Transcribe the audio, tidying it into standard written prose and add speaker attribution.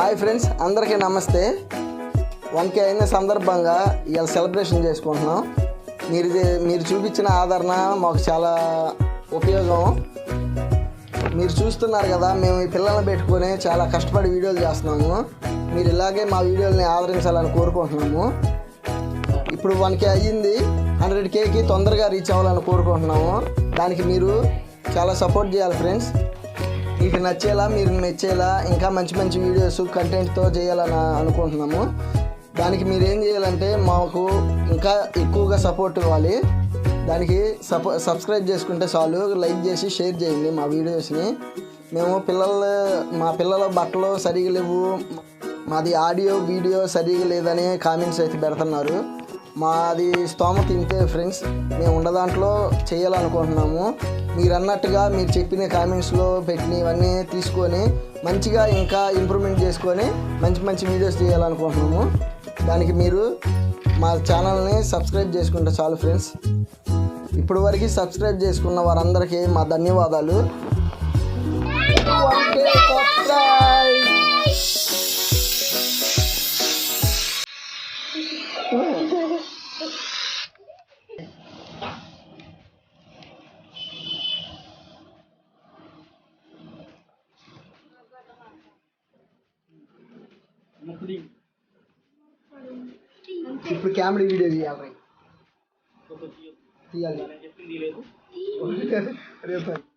Speaker 1: Hi friends, అందరికీ నమస్తే. 1K అయిన సందర్భంగా ఇవాళ సెలబ్రేషన్ చేసుకుంటున్నాం. మీరు చూపించిన ఆదరణ మాకు చాలా ఉపయోగం. మీరు చూస్తున్నారు కదా, మేము ఈ పిల్లల్ని పెట్టుకొని చాలా కష్టపడి వీడియోలు చేస్తున్నాము. మీరు ఇలాగే మా వీడియోలని ఆదరించాలని కోరుకుంటున్నాము. ఇప్పుడు 1K అయ్యింది, 100Kకి తొందరగా రీచ్ అవ్వాలని కోరుకుంటున్నాము. దానికి మీరు చాలా సపోర్ట్ చేయాలి ఫ్రెండ్స్. మీకు నచ్చేలా, మీరు మెచ్చేలా ఇంకా మంచి మంచి వీడియోస్ కంటెంట్తో చేయాలని అనుకుంటున్నాము. దానికి మీరు ఏం చేయాలంటే మాకు ఇంకా ఎక్కువగా సపోర్ట్ ఇవ్వాలి. దానికి సబ్స్క్రైబ్ చేసుకుంటే చాలు. లైక్ చేసి షేర్ చేయండి మా వీడియోస్ని. మేము మా పిల్లల బట్టలు సరిగా లేవు, మాది ఆడియో వీడియో సరిగా లేదని కామెంట్స్ అయితే పెడుతున్నారు. మాది స్తోమత ఇంతే ఫ్రెండ్స్. మేము ఉన్న దాంట్లో చేయాలనుకుంటున్నాము. మీరు అన్నట్టుగా మీరు చెప్పిన కామెంట్స్లో పెట్టినవన్నీ తీసుకొని మంచిగా ఇంకా ఇంప్రూవ్మెంట్ చేసుకొని మంచి మంచి వీడియోస్ చేయాలనుకుంటున్నాము. దానికి మీరు మా ఛానల్ని సబ్స్క్రైబ్ చేసుకుంటే చాలు ఫ్రెండ్స్. ఇప్పుడు వరకు సబ్స్క్రైబ్ చేసుకున్న వారందరికీ మా ధన్యవాదాలు. ఇప్పుడు కామెడీ వీడియో తీయాలి.
Speaker 2: Thank you, friends.